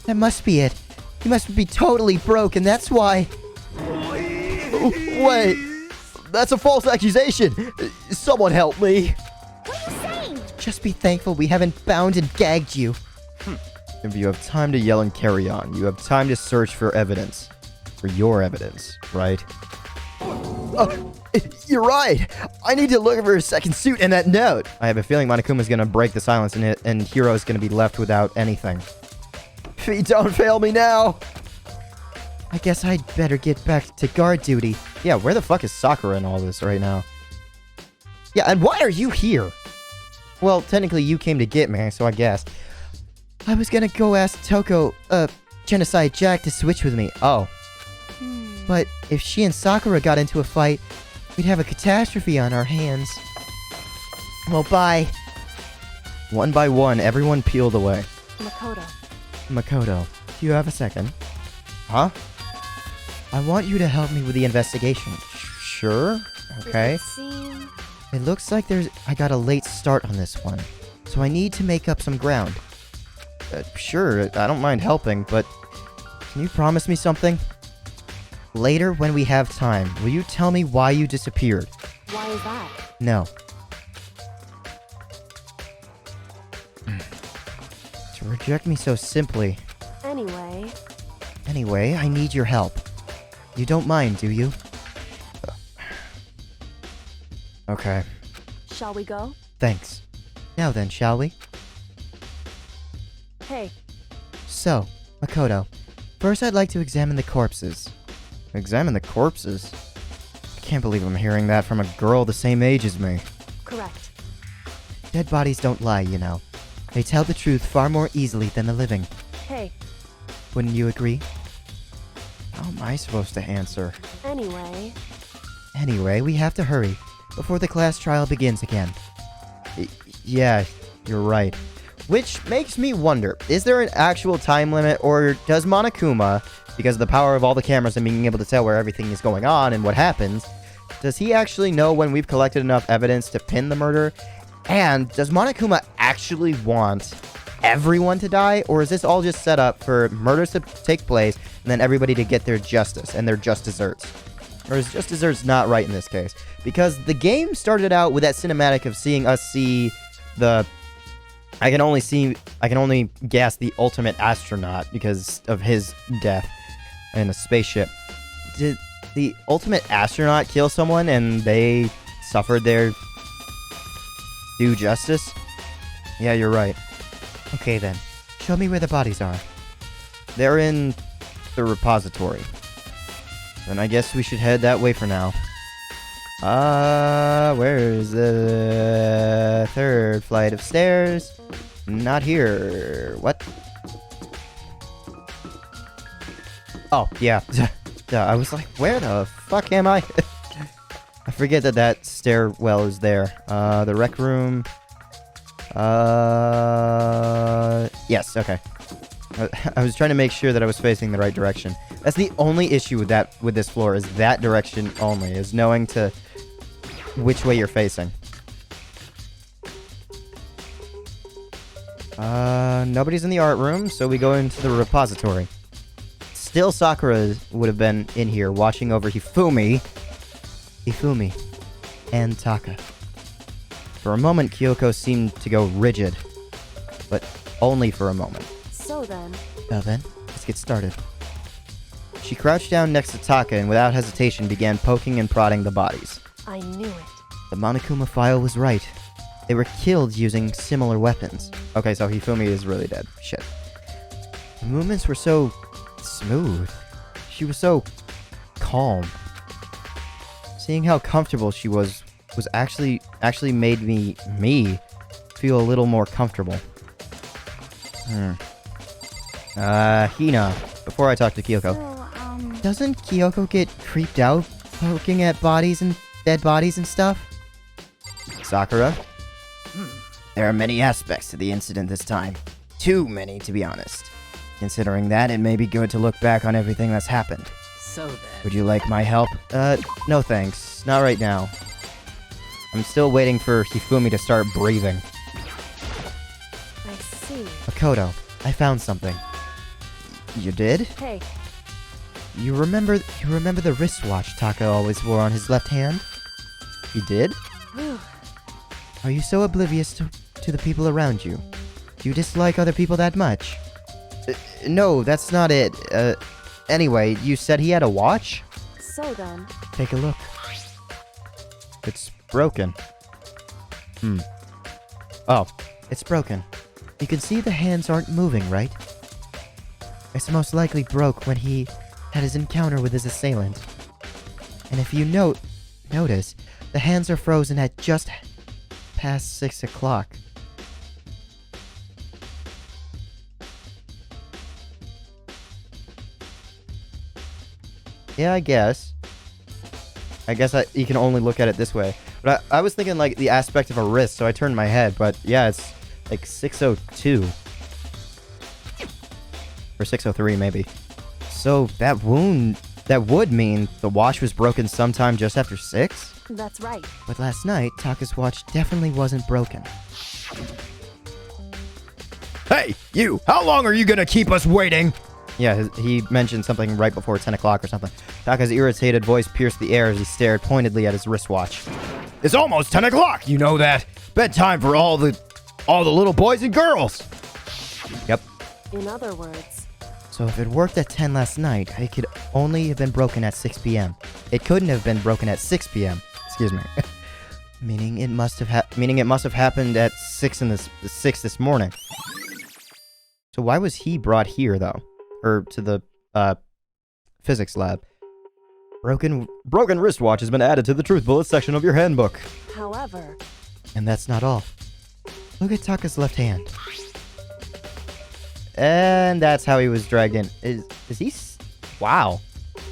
that must be it. He must be totally broke, and that's why... Wait, that's a false accusation. Someone help me. What are you saying? Just be thankful we haven't bound and gagged you. If you have time to yell and carry on, you have time to search for evidence. For your evidence, right? You're right! I need to look for a second suit and that note! I have a feeling Monokuma's gonna break the silence in it, and Hiro's gonna be left without anything. Please don't fail me now! I guess I'd better get back to guard duty. Yeah, where the fuck is Sakura in all this right now? Yeah, and why are you here? Well, technically you came to get me, so I guess. I was gonna go ask Toko, Genocide Jack to switch with me. Oh. But if she and Sakura got into a fight, we'd have a catastrophe on our hands. Well, bye. One by one, everyone peeled away. Makoto, do you have a second? Huh? I want you to help me with the investigation. Sure? Okay. It looks like I got a late start on this one, so I need to make up some ground. Sure, I don't mind helping, but can you promise me something? Later, when we have time, will you tell me why you disappeared? Why is that? No. To reject me so simply. Anyway, I need your help. You don't mind, do you? Okay. Shall we go? Thanks. Now then, shall we? Hey. So, Makoto, first I'd like to examine the corpses. Examine the corpses? I can't believe I'm hearing that from a girl the same age as me. Correct. Dead bodies don't lie, you know. They tell the truth far more easily than the living. Hey. Wouldn't you agree? How am I supposed to answer? Anyway, we have to hurry, before the class trial begins again. Yeah, you're right. Which makes me wonder, is there an actual time limit, or does Monokuma, because of the power of all the cameras and being able to tell where everything is going on and what happens, does he actually know when we've collected enough evidence to pin the murder? And does Monokuma actually want everyone to die, or is this all just set up for murders to take place and then everybody to get their justice and their just desserts? Or is just desserts not right in this case? Because the game started out with that cinematic of seeing us see the... I can only guess the ultimate astronaut because of his death in a spaceship. Did the ultimate astronaut kill someone and they suffered their due justice? Yeah, you're right. Okay then, show me where the bodies are. They're in the repository. Then I guess we should head that way for now. Where is the third flight of stairs? Not here. What? Oh, yeah. I was like, where the fuck am I? I forget that stairwell is there. The rec room. Yes, okay. I was trying to make sure that I was facing the right direction. That's the only issue with this floor, is that direction only, is knowing which way you're facing. Nobody's in the art room, so we go into the repository. Still Sakura would have been in here watching over Hifumi, and Taka. For a moment, Kyoko seemed to go rigid, but only for a moment. So then... Well then, let's get started. She crouched down next to Taka and without hesitation began poking and prodding the bodies. I knew it. The Monokuma file was right. They were killed using similar weapons. Okay, so Hifumi is really dead. Shit. The movements were so smooth. She was so calm. Seeing how comfortable she was actually made me feel a little more comfortable. Hina, before I talk to Kyoko. So, Doesn't Kyoko get creeped out poking at bodies and dead bodies and stuff? Sakura? There are many aspects to the incident this time. Too many, to be honest. Considering that, it may be good to look back on everything that's happened. So then... Would you like my help? No thanks. Not right now. I'm still waiting for Hifumi to start breathing. I see. Makoto, I found something. You did? Hey, You remember the wristwatch Taka always wore on his left hand? He did? whew. Are you so oblivious to the people around you? Do you dislike other people that much? No, that's not it. Anyway, you said he had a watch? So then... Take a look. It's broken. Oh, it's broken. You can see the hands aren't moving, right? It's most likely broke when he had his encounter with his assailant. And if you notice, the hands are frozen at just past 6 o'clock. Yeah, I guess you can only look at it this way. But I was thinking like the aspect of a wrist, so I turned my head. But yeah, it's like 6:02. Or 6:03 maybe. So that would mean the watch was broken sometime just after 6? That's right. But last night, Taka's watch definitely wasn't broken. Hey, you! How long are you gonna keep us waiting? Yeah, he mentioned something right before 10 o'clock or something. Taka's irritated voice pierced the air as he stared pointedly at his wristwatch. It's almost 10 o'clock, you know that. Bedtime for all the little boys and girls. Yep. In other words... So if it worked at 10 last night, it could only have been broken at 6 p.m. It couldn't have been broken at 6 p.m. Excuse me. Meaning it must have happened at 6 this morning. So why was he brought here though? Or to the physics lab? Broken wristwatch has been added to the truth bullet section of your handbook. However... And that's not all. Look at Taka's left hand. And that's how he was dragged in. Is he... Wow.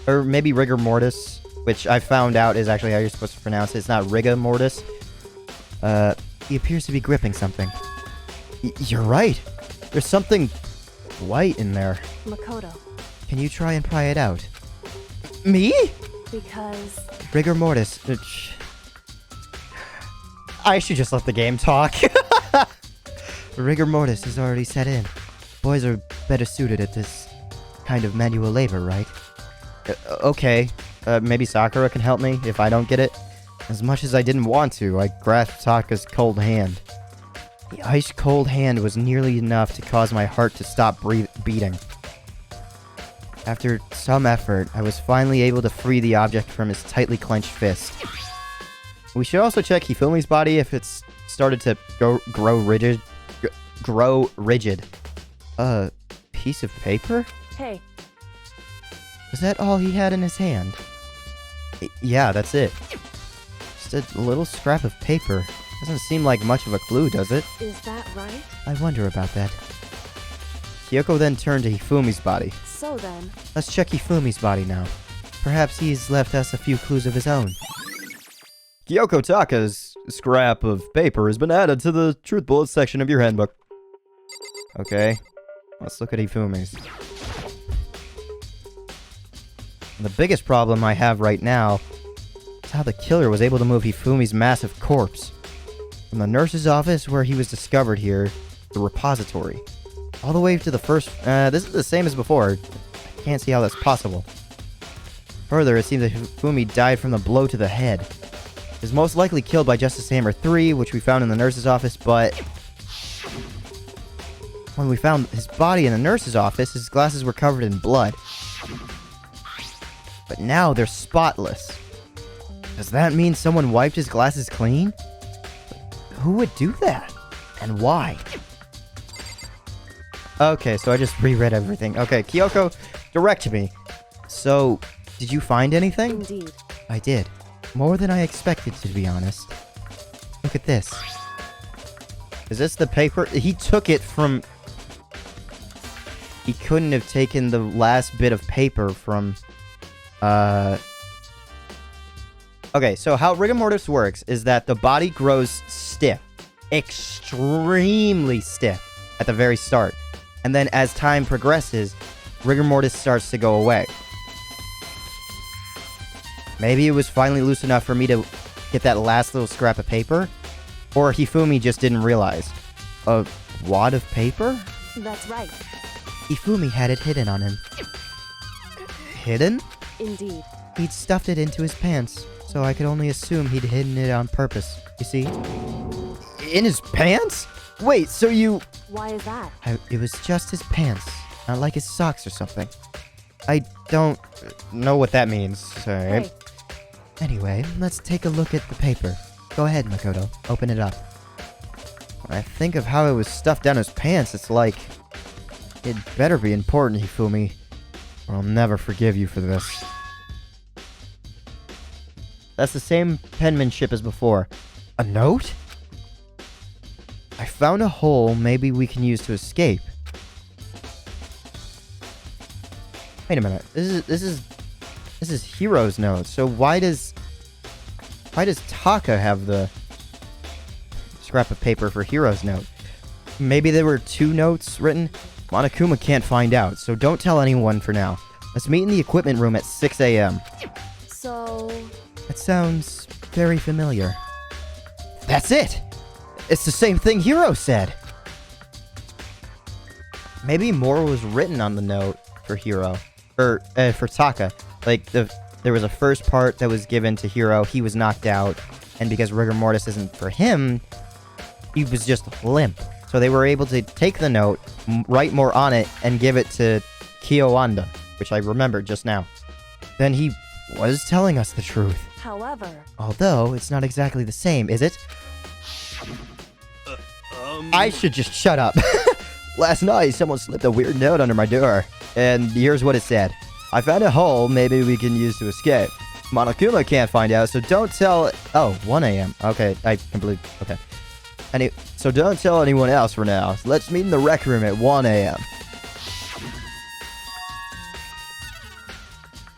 Or maybe rigor mortis, which I found out is actually how you're supposed to pronounce it. It's not rigor mortis. He appears to be gripping something. You're right. There's something white in there. Makoto. Can you try and pry it out? Me? Because... Rigor mortis. I should just let the game talk. Rigor mortis has already set in. Boys are better suited at this kind of manual labor, right? Okay. Maybe Sakura can help me if I don't get it. As much as I didn't want to, I grasped Saka's cold hand. The ice-cold hand was nearly enough to cause my heart to stop beating. After some effort, I was finally able to free the object from his tightly clenched fist. We should also check Hifumi's body if it's started to grow rigid. Piece of paper? Hey, Was that all he had in his hand? Yeah, that's it. Just a little scrap of paper. Doesn't seem like much of a clue, does it? is that right? I wonder about that. Kyoko then turned to Hifumi's body. So then, Let's check Hifumi's body now. Perhaps he's left us a few clues of his own. Kyoko Taka's scrap of paper has been added to the truth bullet section of your handbook. Okay, let's look at Hifumi's. The biggest problem I have right now is how the killer was able to move Hifumi's massive corpse from the nurse's office where he was discovered here, the repository, all the way to the first. This is the same as before. I can't see how that's possible. Further, it seems that Hifumi died from the blow to the head. He was most likely killed by Justice Hammer 3, which we found in the nurse's office, but when we found his body in the nurse's office, his glasses were covered in blood. But now they're spotless. Does that mean someone wiped his glasses clean? Who would do that? And why? Okay, so I just reread everything. Okay, Kyoko, direct me. So, did you find anything? indeed. I did. More than I expected, to be honest. Look at this. Is this the paper? He took it from... He couldn't have taken the last bit of paper from... Okay, so how rigor mortis works is that the body grows stiff. Extremely stiff at the very start. And then as time progresses, rigor mortis starts to go away. Maybe it was finally loose enough for me to get that last little scrap of paper. Or Hifumi just didn't realize. A wad of paper? That's right. Hifumi had it hidden on him. Hidden? Indeed. He'd stuffed it into his pants, so I could only assume he'd hidden it on purpose. You see? In his pants? Wait, so you... Why is that? It was just his pants, not like his socks or something. I don't know what that means. Sorry. Hey, Anyway, let's take a look at the paper. Go ahead, Makoto. Open it up. When I think of how it was stuffed down his pants, it's like... It better be important, Hifumi, or I'll never forgive you for this. That's the same penmanship as before. A note? I found a hole maybe we can use to escape. Wait a minute. This is Hiro's note. So why does Taka have the scrap of paper for Hiro's note? Maybe there were two notes written? Monokuma can't find out, so don't tell anyone for now. Let's meet in the equipment room at 6 a.m. so... That sounds very familiar. That's it! It's the same thing Hiro said! Maybe more was written on the note for Hiro. Or, for Taka. Like, there was a first part that was given to Hiro, he was knocked out, and because rigor mortis isn't for him, he was just limp. So they were able to take the note, write more on it, and give it to Kiyoanda, which I remembered just now. Then he was telling us the truth. However, Although, it's not exactly the same, is it? I should just shut up. Last night, someone slipped a weird note under my door. And here's what it said. I found a hole maybe we can use to escape. Monokuma can't find out, so don't tell... Oh, 1 a.m. Okay, I completely... Okay. So don't tell anyone else for now. Let's meet in the rec room at 1 a.m.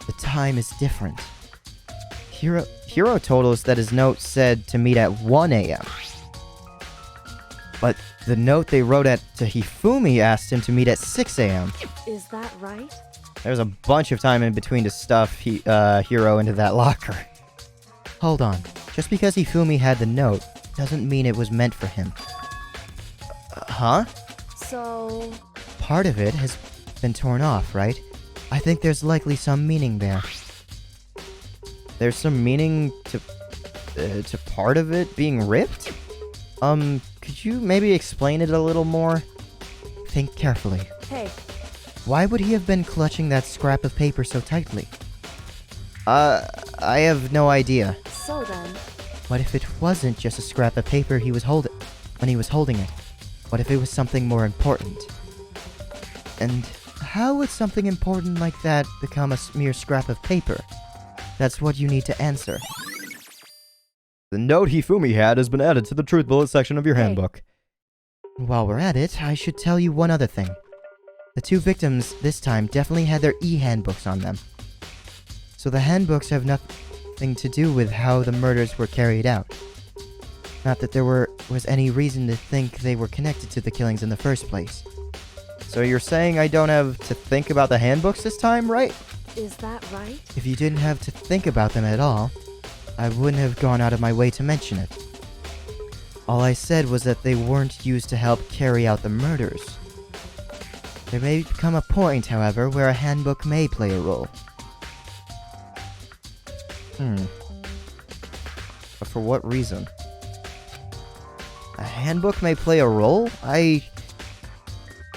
The time is different. Hiro told us that his note said to meet at 1 a.m. But the note they wrote to Hifumi asked him to meet at 6 a.m. is that right? There's a bunch of time in between to stuff Hiro into that locker. Hold on. Just because Hifumi had the note doesn't mean it was meant for him. Huh? So, Part of it has been torn off, right? I think there's likely some meaning there. There's some meaning to part of it being ripped? Could you maybe explain it a little more? Think carefully. hey, Why would he have been clutching that scrap of paper so tightly? I have no idea. so then, What if it wasn't just a scrap of paper he was holding when he was holding it? What if it was something more important? And how would something important like that become a mere scrap of paper? That's what you need to answer. The note Hifumi had has been added to the truth bullet section of your Hey. handbook. While we're at it, I should tell you one other thing. The two victims this time definitely had their e-handbooks on them. So the handbooks have nothing to do with how the murders were carried out. Not that there was any reason to think they were connected to the killings in the first place. So you're saying I don't have to think about the handbooks this time, right? is that right? If you didn't have to think about them at all, I wouldn't have gone out of my way to mention it. All I said was that they weren't used to help carry out the murders. There may come a point, however, where a handbook may play a role. But for what reason? A handbook may play a role? I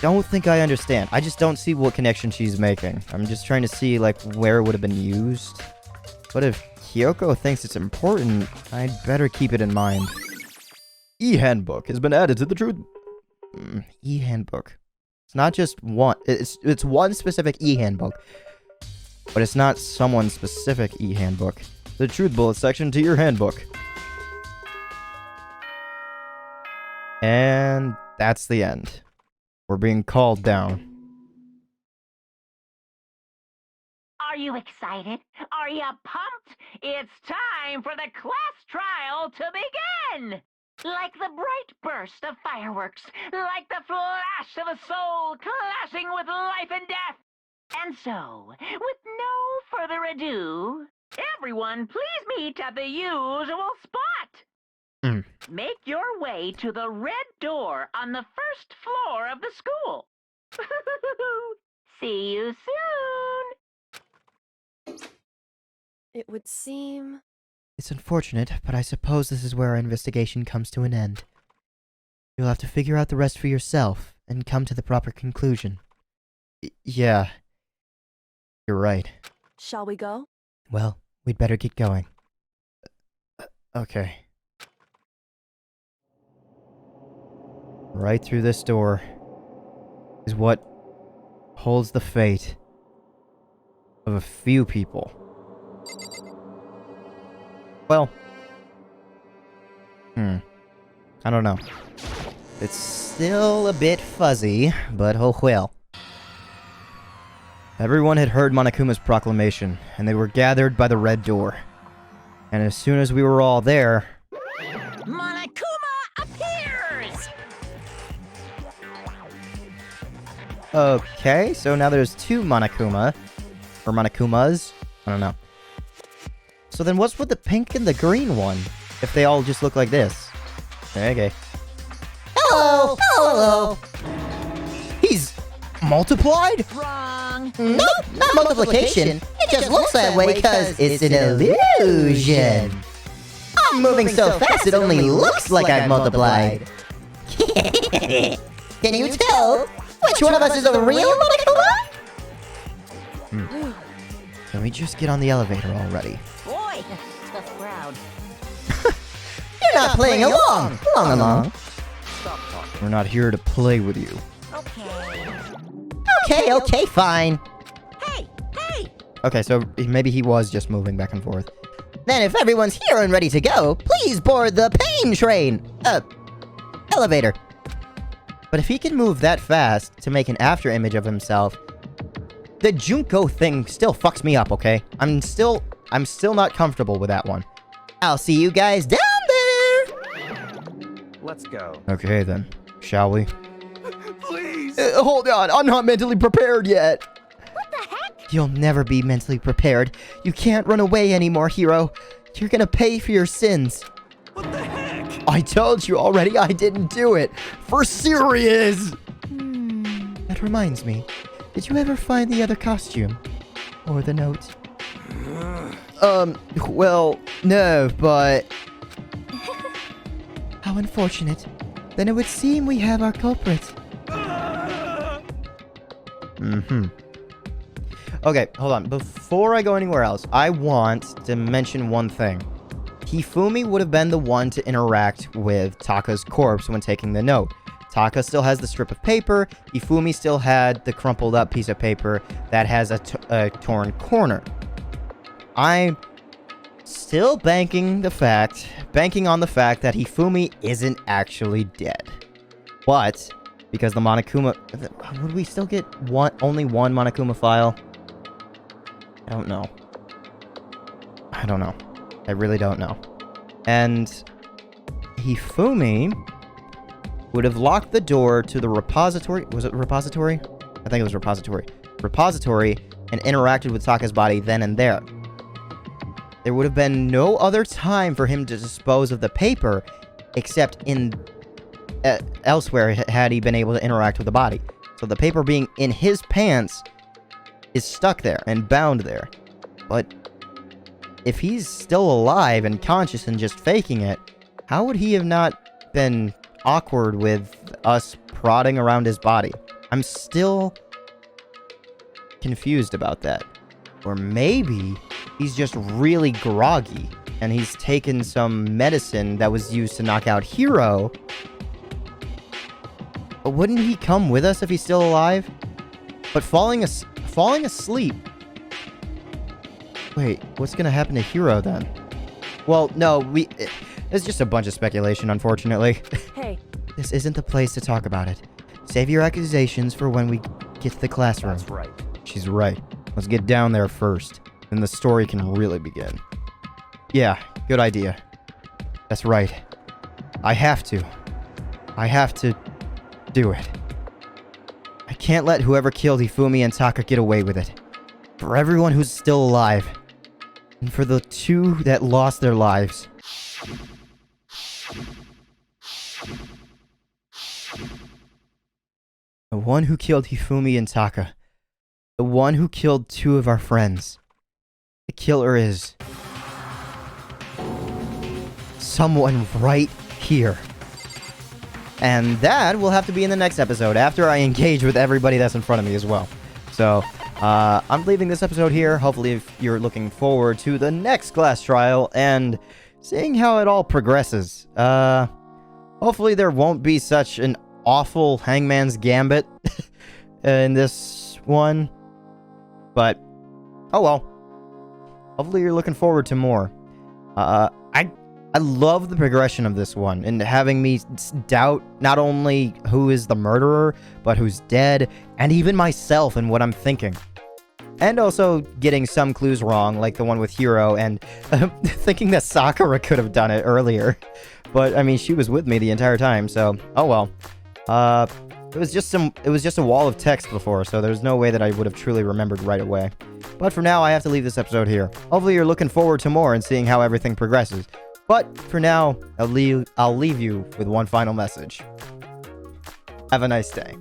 don't think I understand. I just don't see what connection she's making. I'm just trying to see, like, where it would have been used. But if Kyoko thinks it's important, I'd better keep it in mind. E-handbook has been added to the truth. E-handbook. It's not just one. It's one specific e-handbook. But it's not someone's specific e-handbook. The truth bullet section to your handbook. And that's the end. We're being called down. Are you excited? Are you pumped? It's time for the class trial to begin! Like the bright burst of fireworks, like the flash of a soul clashing with life and death. And so, with no further ado, everyone please meet at the usual spot. Make your way to the red door on the first floor of the school. See you soon! It would seem... It's unfortunate, but I suppose this is where our investigation comes to an end. You'll have to figure out the rest for yourself, and come to the proper conclusion. Yeah. You're right. Shall we go? Well, we'd better get going. Okay. Right through this door is what holds the fate of a few people. Well, I don't know. It's still a bit fuzzy, but oh well. Everyone had heard Monokuma's proclamation, and they were gathered by the red door. And as soon as we were all there... Monokuma appears! Okay, so now there's two Monokuma. Or Monokumas. I don't know. So then what's with the pink and the green one? If they all just look like this. Okay. Hello! Hello! He's multiplied? Wrong! Nope, not multiplication. It just looks that way because it's an illusion. I'm moving so fast it only looks like I've multiplied. Can you tell which one of us is a real Monokuma? Can we just get on the elevator already? Boy, tough crowd. You're not playing along. Along. Stop talking. We're not here to play with you. Okay. Okay, fine. Hey! Okay, so maybe he was just moving back and forth. Then if everyone's here and ready to go, please board the pain train. Elevator. But if he can move that fast to make an after image of himself, the Junko thing still fucks me up, okay? I'm still not comfortable with that one. I'll see you guys down there. Let's go. Okay then, shall we? Please! Hold on, I'm not mentally prepared yet. What the heck? You'll never be mentally prepared. You can't run away anymore, hero. You're gonna pay for your sins. What the heck? I told you already I didn't do it. For serious. That reminds me. Did you ever find the other costume? Or the note? Well, no, but... How unfortunate. Then it would seem we have our culprit. Okay, hold on. Before I go anywhere else, I want to mention one thing. Hifumi would have been the one to interact with Taka's corpse when taking the note. Taka still has the strip of paper. Hifumi still had the crumpled up piece of paper that has a torn corner. I'm still banking on the fact that Hifumi isn't actually dead. But because the Monokuma, would we still get only one Monokuma file? I don't know. I really don't know. And Hifumi would have locked the door to the repository. Was it repository? I think it was repository. Repository, and interacted with Taka's body then and there. There would have been no other time for him to dispose of the paper except in elsewhere had he been able to interact with the body. So the paper being in his pants is stuck there and bound there. But if he's still alive and conscious and just faking it, how would he have not been awkward with us prodding around his body? I'm still confused about that. Or maybe he's just really groggy and he's taken some medicine that was used to knock out Hiro. But wouldn't he come with us if he's still alive? But falling asleep... Wait, what's gonna happen to Hiro then? Well, no, it's just a bunch of speculation, unfortunately. Hey, This isn't the place to talk about it. Save your accusations for when we get to the classroom. That's right. She's right. Let's get down there first. Then the story can really begin. Yeah, good idea. That's right. I have to do it. I can't let whoever killed Hifumi and Taka get away with it. For everyone who's still alive. And for the two that lost their lives. The one who killed Hifumi and Taka. The one who killed two of our friends. The killer is... someone right here. And that will have to be in the next episode, after I engage with everybody that's in front of me as well. So, I'm leaving this episode here. Hopefully, if you're looking forward to the next class trial and seeing how it all progresses. Hopefully there won't be such an awful Hangman's Gambit in this one. But, oh well. Hopefully you're looking forward to more. I love the progression of this one, and having me doubt not only who is the murderer, but who's dead, and even myself and what I'm thinking. And also getting some clues wrong, like the one with Hiro, and thinking that Sakura could have done it earlier. But, I mean, she was with me the entire time, so, oh well. It was just a wall of text before, so there's no way that I would have truly remembered right away. But for now, I have to leave this episode here. Hopefully you're looking forward to more and seeing how everything progresses. But for now, I'll leave you with one final message. Have a nice day.